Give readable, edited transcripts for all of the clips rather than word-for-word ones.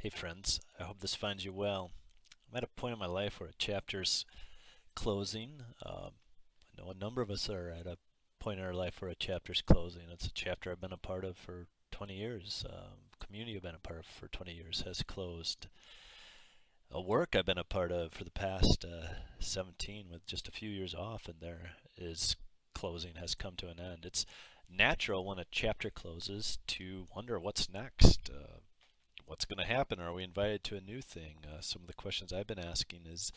Hey friends, I hope this finds you well. I'm at a point in my life where a chapter's closing. I know a number of us are at a point in our life where a chapter's closing. It's a chapter I've been a part of for 20 years. Community I've been a part of for 20 years has closed. A work I've been a part of for the past 17 with just a few years off, and there is closing has come to an end. It's natural when a chapter closes to wonder what's next. What's going to happen? Are we invited to a new thing? Some of the questions I've been asking is,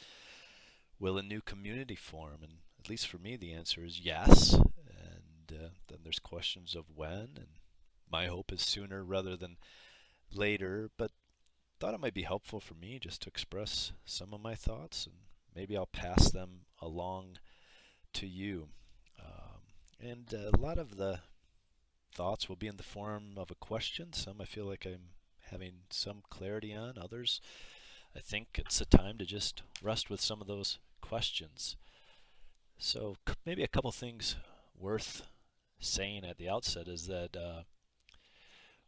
will a new community form? And at least for me, the answer is yes. And then there's questions of when, and my hope is sooner rather than later. But thought it might be helpful for me just to express some of my thoughts, and maybe I'll pass them along to you. And a lot of the thoughts will be in the form of a question. Some I feel like I'm having some clarity on. Others, I think it's a time to just rest with some of those questions. So maybe a couple things worth saying at the outset is that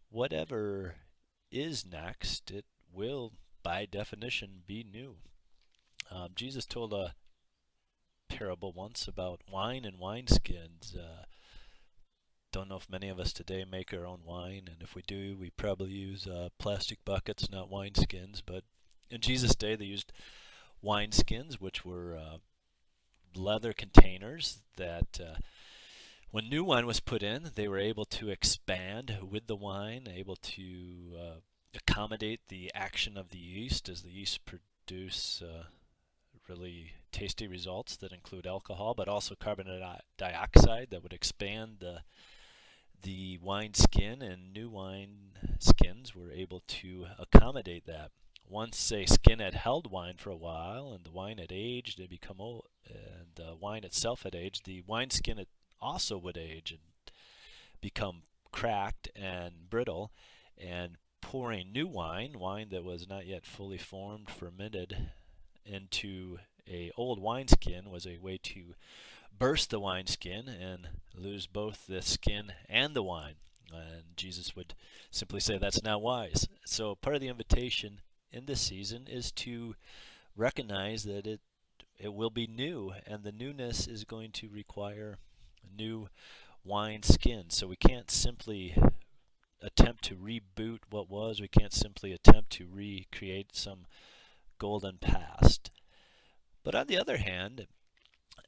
whatever is next, it will by definition be new. Jesus told a parable once about wine and wineskins. Don't know if many of us today make our own wine, and if we do, we probably use plastic buckets, not wineskins. But in Jesus' day, they used wineskins, which were leather containers that when new wine was put in, they were able to expand with the wine, able to accommodate the action of the yeast as the yeast produce really tasty results that include alcohol, but also carbon dioxide that would expand the wine skin, and new wine skins were able to accommodate that. Once a skin had held wine for a while and the wine had aged and become old, and the wine itself had aged, the wineskin also would age and become cracked and brittle, and pouring new wine that was not yet fully formed, fermented, into a old wineskin was a way to burst the wineskin and lose both the skin and the wine. And Jesus would simply say that's not wise. So part of the invitation in this season is to recognize that it will be new, and the newness is going to require a new wine skin. So we can't simply attempt to reboot what was. We can't simply attempt to recreate some golden past. But on the other hand,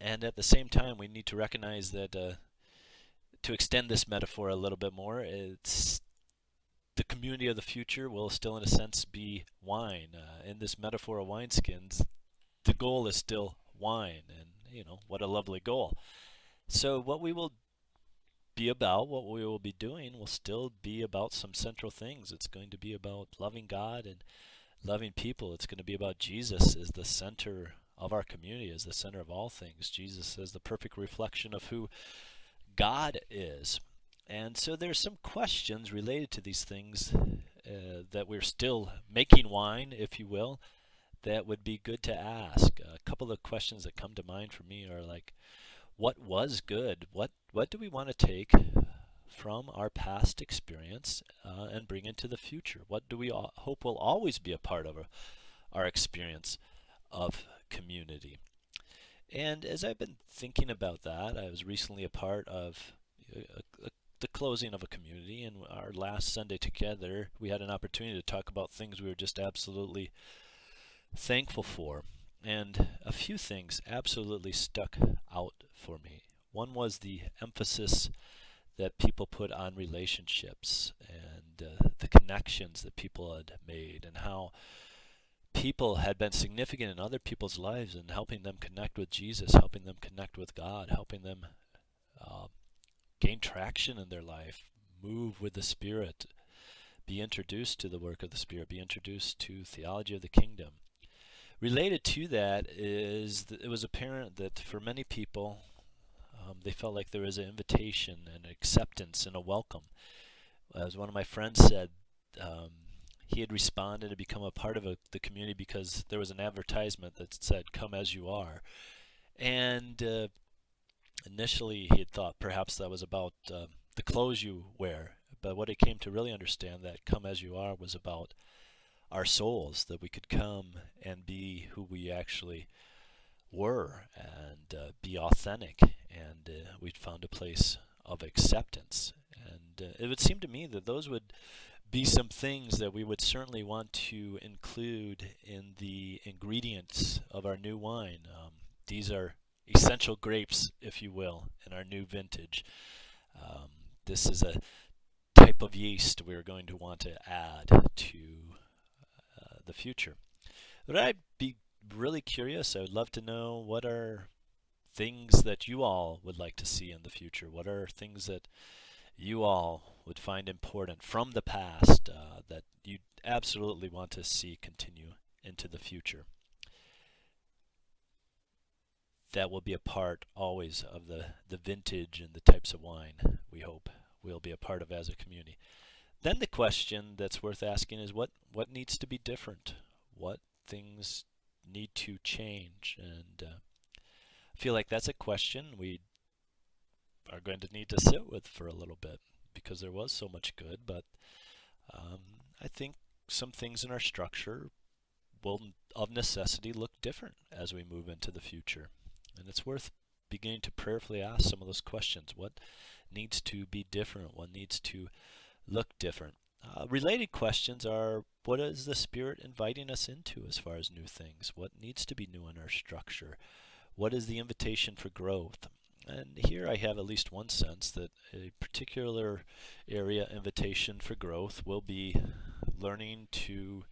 and at the same time, we need to recognize that to extend this metaphor a little bit more, it's the community of the future will still, in a sense, be wine. In this metaphor of wineskins, the goal is still wine, and what a lovely goal. So what we will be about, what we will be doing, will still be about some central things. It's going to be about loving God and loving people. It's going to be about Jesus as the center of our community, as the center of all things. Jesus as the perfect reflection of who God is. And so there's some questions related to these things that we're still making wine, if you will, that would be good to ask. A couple of questions that come to mind for me are like, what was good? What do we want to take from our past experience and bring into the future? What do we hope will always be a part of our experience of community? And as I've been thinking about that, I was recently a part of the closing of a community, and our last Sunday together, we had an opportunity to talk about things we were just absolutely thankful for. And a few things absolutely stuck out for me. One was the emphasis that people put on relationships and the connections that people had made, and how people had been significant in other people's lives and helping them connect with Jesus, helping them connect with God, helping them uh, gain traction in their life, move with the Spirit, be introduced to the work of the Spirit, be introduced to theology of the kingdom. Related to that is that it was apparent that for many people, they felt like there was an invitation and acceptance and a welcome. As one of my friends said, he had responded to become a part of the community because there was an advertisement that said, "Come as you are." And initially he had thought perhaps that was about the clothes you wear. But what he came to really understand, that "Come as you are," was about our souls, that we could come and be who we actually were and be authentic, and we'd found a place of acceptance. And it would seem to me that those would be some things that we would certainly want to include in the ingredients of our new wine. These are essential grapes, if you will, in our new vintage. Um, this is a type of yeast we're going to want to add to the future. But I'd be really curious. I would love to know, what are things that you all would like to see in the future? What are things that you all would find important from the past that you absolutely want to see continue into the future? That will be a part always of the vintage and the types of wine we hope we'll be a part of as a community. Then the question that's worth asking is, what needs to be different? What things need to change? And I feel like that's a question we are going to need to sit with for a little bit, because there was so much good, but I think some things in our structure will of necessity look different as we move into the future. And it's worth beginning to prayerfully ask some of those questions. What needs to be different? What needs to look different? Related questions are, what is the Spirit inviting us into as far as new things? What needs to be new in our structure? What is the invitation for growth? And here I have at least one sense that a particular area invitation for growth will be learning to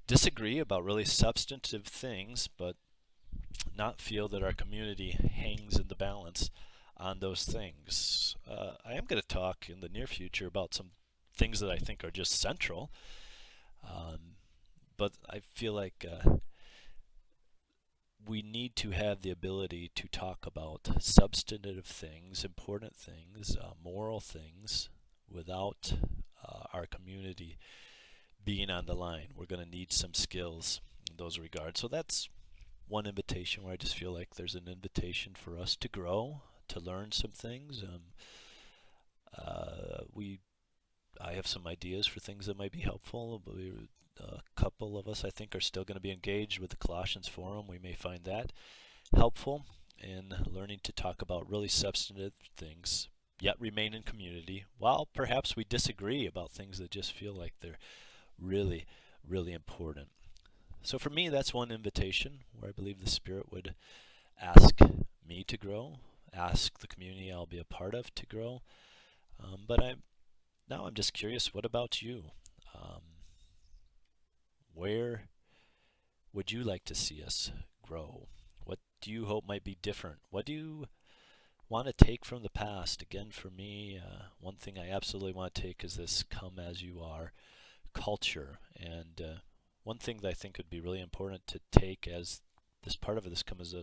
disagree about really substantive things, but not feel that our community hangs in the balance on those things. I am going to talk in the near future about some things that I think are just central, but I feel like we need to have the ability to talk about substantive things, important things, moral things, without our community being on the line. We're going to need some skills in those regards. So that's one invitation where I just feel like there's an invitation for us to grow, to learn some things. I have some ideas for things that might be helpful. But a couple of us, I think, are still going to be engaged with the Colossians Forum. We may find that helpful in learning to talk about really substantive things, yet remain in community, while perhaps we disagree about things that just feel like they're really, really important. So for me, that's one invitation where I believe the Spirit would ask me to grow, ask the community I'll be a part of to grow. But I'm just curious, what about you? Where would you like to see us grow? What do you hope might be different? What do you want to take from the past? Again, for me, one thing I absolutely want to take is this come as you are culture. And one thing that I think would be really important to take as this part of this come as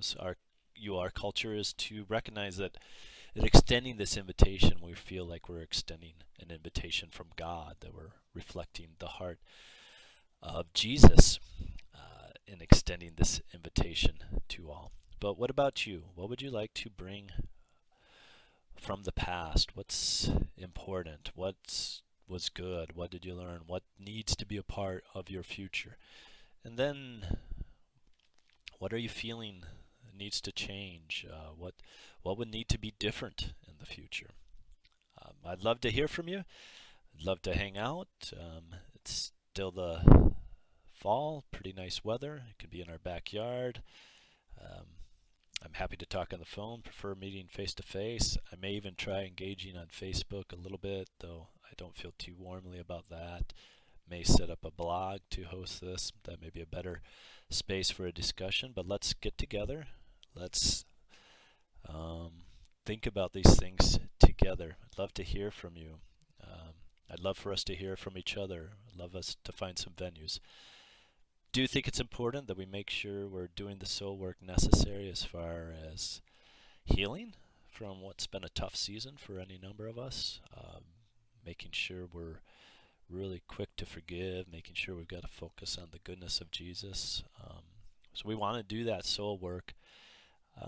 you are culture is to recognize that in extending this invitation, we feel like we're extending an invitation from God, that we're reflecting the heart of Jesus in extending this invitation to all. But what about you? What would you like to bring from the past? What's important? What was good? What did you learn? What needs to be a part of your future? And then, what are you feeling needs to change? What would need to be different in the future? I'd love to hear from you. I'd love to hang out. It's still the fall, pretty nice weather. It could be in our backyard. I'm happy to talk on the phone, prefer meeting face to face. I may even try engaging on Facebook a little bit, though I don't feel too warmly about that. May set up a blog to host this. That may be a better space for a discussion, but let's get together. Let's think about these things together. I'd love to hear from you. I'd love for us to hear from each other. I'd love us to find some venues. Do you think it's important that we make sure we're doing the soul work necessary as far as healing from what's been a tough season for any number of us? Making sure we're really quick to forgive, making sure we've got to focus on the goodness of Jesus. So we want to do that soul work,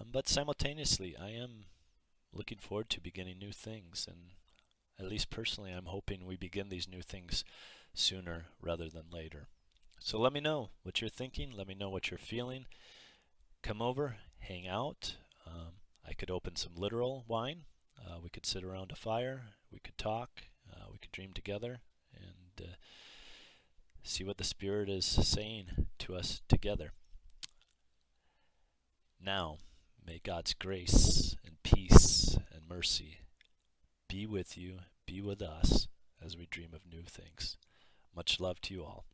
but simultaneously I am looking forward to beginning new things, and at least personally I'm hoping we begin these new things sooner rather than later. So let me know what you're thinking. Let me know what you're feeling. Come over, hang out. I could open some literal wine. We could sit around a fire. We could talk. We could dream together and see what the Spirit is saying to us together. Now, may God's grace and peace and mercy be with you, be with us as we dream of new things. Much love to you all.